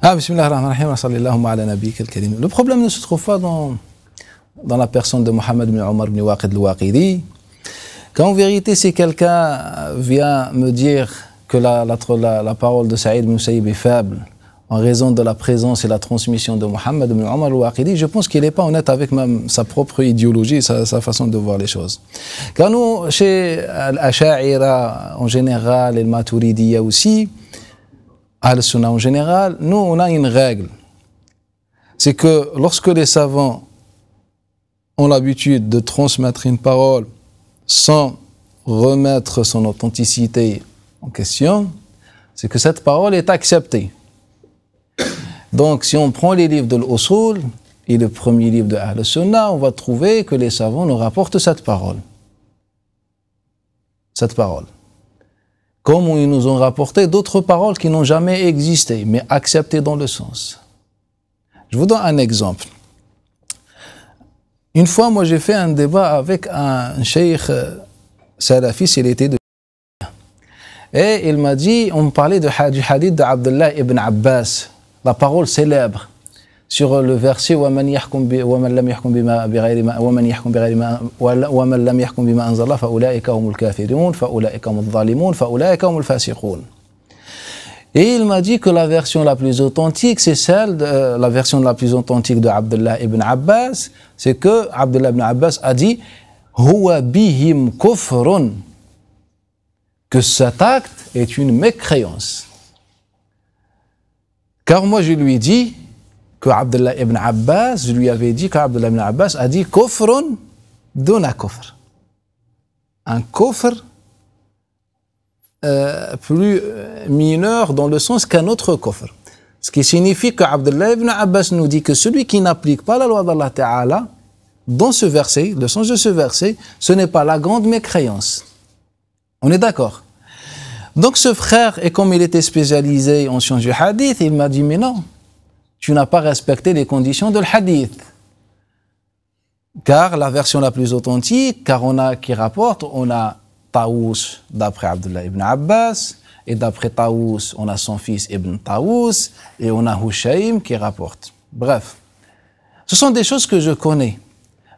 Ah, bismillah ar-Rahman ar-Rahim, wa sallallahu ala nabiyyik al-karim. Le problème ne se trouve pas dans la personne de Mohammed ibn Omar ibn Waqid al-Waqidi. Qu'en vérité, si quelqu'un vient me dire que la parole de Saïd ibn Musayyib est faible en raison de la présence et la transmission de Mohammed ibn Omar al-Waqidi, je pense qu'il n'est pas honnête avec même sa propre idéologie, sa façon de voir les choses. Car nous, chez Al-Asha'ira en général et le Maturidiyya aussi, Al-Sunnah en général, nous on a une règle. C'est que lorsque les savants ont l'habitude de transmettre une parole sans remettre son authenticité en question, c'est que cette parole est acceptée. Donc si on prend les livres de l'Usul et le premier livre de Al-Sunnah, on va trouver que les savants nous rapportent cette parole. Cette parole. Comme ils nous ont rapporté d'autres paroles qui n'ont jamais existé, mais acceptées dans le sens. Je vous donne un exemple. Une fois, moi, j'ai fait un débat avec un cheikh salafiste, il était de... Et il m'a dit, on me parlait du hadith d'Abdullah ibn Abbas, la parole célèbre, sur le verset وَمَنْ لَمْ يَحْكُمْ بِمَا أَنزَلَ اللَّهُ فَأُولَٰئِكَ هُمُ الْكَافِرُونَ فَأُولَٰئِكَ هُمُ الظَّالِمُونَ فَأُولَٰئِكَ هُمُ الْفَاسِقُونَ. Et il m'a dit que la version la plus authentique, c'est celle de la version la plus authentique de Abdullah ibn Abbas, c'est que Abdullah ibn Abbas a dit huwa bihim kufrun, que cet acte est une mécréance. Car moi je lui ai dit que Abdullah ibn Abbas, je lui avais dit qu'Abdullah ibn Abbas a dit kufrun duna kufr. Un kufr plus mineur dans le sens qu'un autre kufr. Ce qui signifie que Abdullah ibn Abbas nous dit que celui qui n'applique pas la loi d'Allah Ta'ala, dans ce verset, le sens de ce verset, ce n'est pas la grande mécréance. On est d'accord? Donc ce frère, et comme il était spécialisé en sciences du hadith, il m'a dit mais non, tu n'as pas respecté les conditions de l'hadith. Car la version la plus authentique, car on a qui rapporte, on a Taous d'après Abdullah ibn Abbas, et d'après Taous, on a son fils Ibn Taous, et on a Hushaym qui rapporte. Bref, ce sont des choses que je connais.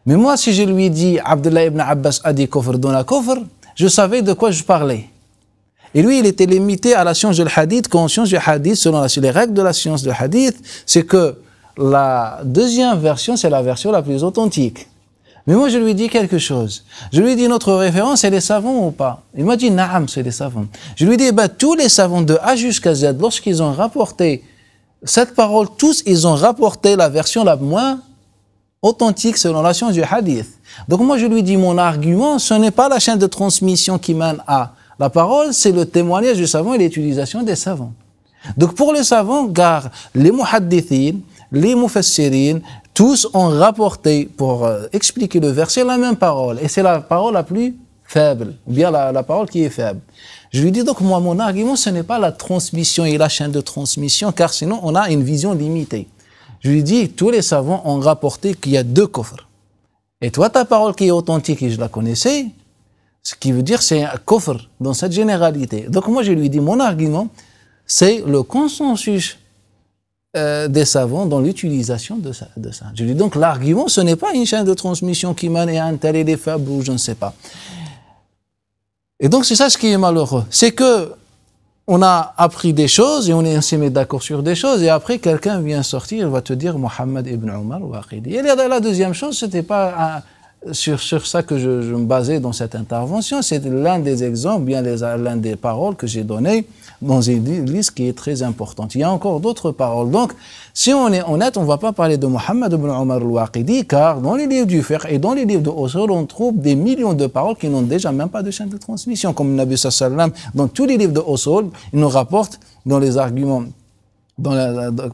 Mais moi, si je lui dis Abdullah ibn Abbas a dit kufr dans la kufr, je savais de quoi je parlais. Et lui, il était limité à la science du hadith, qu'en science du hadith, selon les règles de la science du hadith, c'est que la deuxième version, c'est la version la plus authentique. Mais moi, je lui dis quelque chose. Je lui dis, notre référence, c'est les savants ou pas? Il m'a dit, naam, c'est les savants. Je lui dis, tous les savants de A jusqu'à Z, lorsqu'ils ont rapporté cette parole, tous, ils ont rapporté la version la moins authentique selon la science du hadith. Donc moi, je lui dis, mon argument, ce n'est pas la chaîne de transmission qui mène à la parole, c'est le témoignage du savant et l'utilisation des savants. Donc pour les savants, car les muhaddithin, les mufassirin, tous ont rapporté pour expliquer le verset la même parole. Et c'est la parole la plus faible, ou bien la parole qui est faible. Je lui dis donc, moi, mon argument, ce n'est pas la transmission et la chaîne de transmission, car sinon on a une vision limitée. Je lui dis, tous les savants ont rapporté qu'il y a deux kufr. Et toi, ta parole qui est authentique, et je la connaissais, ce qui veut dire c'est un kufr dans cette généralité. Donc moi, je lui dis, mon argument, c'est le consensus des savants dans l'utilisation de ça. Je lui dis donc, l'argument, ce n'est pas une chaîne de transmission qui mène à un tel et des faibles ou je ne sais pas. Et donc, c'est ça ce qui est malheureux. C'est que on a appris des choses et on est ainsi mis d'accord sur des choses et après, quelqu'un vient sortir, il va te dire Mohammed ibn Omar al-Waqidi. Et la deuxième chose, c'était pas sur ça que je me basais dans cette intervention, c'est l'un des exemples, bien l'un des paroles que j'ai données dans une liste qui est très importante. Il y a encore d'autres paroles. Donc, si on est honnête, on ne va pas parler de Mohammed ibn Omar al-Waqidi, car dans les livres du fiqh et dans les livres de Usul, on trouve des millions de paroles qui n'ont déjà même pas de chaîne de transmission. Comme le Nabi sallallahu alayhi wa sallam, dans tous les livres de Usul, il nous rapporte dans les arguments,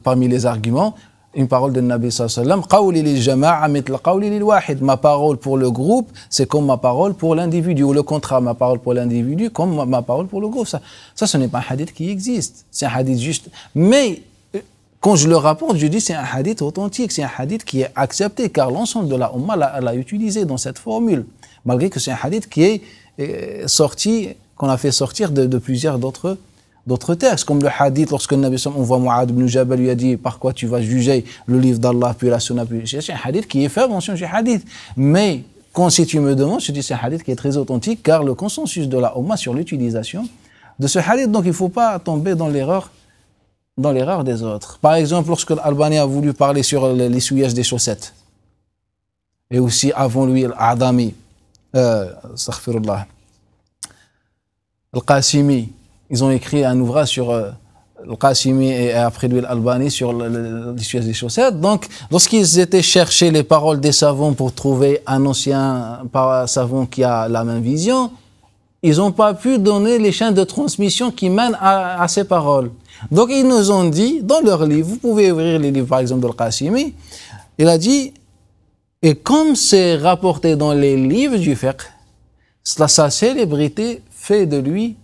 parmi les arguments, une parole de Nabi sallallahu alayhi wa sallam, qawli lil jama'a mithl qawli lil wahid. Ma parole pour le groupe, c'est comme ma parole pour l'individu, ou le contraire, ma parole pour l'individu comme ma parole pour le groupe. Ça, ce n'est pas un hadith qui existe. C'est un hadith juste. Mais quand je le rapporte, je dis c'est un hadith authentique, c'est un hadith qui est accepté, car l'ensemble de la Ummah l'a utilisé dans cette formule, malgré que c'est un hadith qui est sorti, qu'on a fait sortir de plusieurs d'autres d'autres textes, comme le hadith, lorsque le Nabi sallam on voit Mu'adh ibn Jabal lui a dit par quoi tu vas juger le livre d'Allah puis la sunna puis c'est un hadith qui est fait mention du hadith. Mais quand si tu me demandes, je dis c'est un hadith qui est très authentique car le consensus de la Ummah sur l'utilisation de ce hadith, donc il ne faut pas tomber dans l'erreur des autres. Par exemple, lorsque l'Albani a voulu parler sur l'essuyage des chaussettes, et aussi avant lui l'Adami, astaghfirullah, Al-Qasimi, ils ont écrit un ouvrage sur Al-Qasimi et après lui l'Albani sur l'essuyage des chaussettes. Donc, lorsqu'ils étaient chercher les paroles des savants pour trouver un ancien savant qui a la même vision, ils n'ont pas pu donner les chaînes de transmission qui mènent à ces paroles. Donc, ils nous ont dit, dans leur livre, vous pouvez ouvrir les livres, par exemple, d'Al-Qasimi, il a dit, et comme c'est rapporté dans les livres du fiqh, sa célébrité fait de lui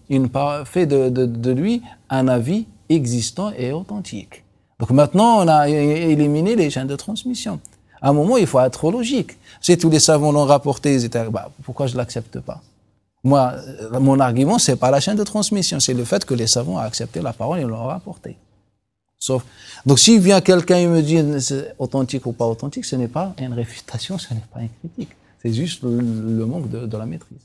un avis existant et authentique. Donc maintenant, on a éliminé les chaînes de transmission. À un moment, il faut être logique. Si tous les savants l'ont rapporté, ils étaient, pourquoi je ne l'accepte pas? Moi, mon argument, c'est pas la chaîne de transmission, c'est le fait que les savants ont accepté la parole et l'ont rapporté. Sauf, donc s'il vient quelqu'un et me dit c'est authentique ou pas authentique, ce n'est pas une réfutation, ce n'est pas une critique. C'est juste le manque de la maîtrise.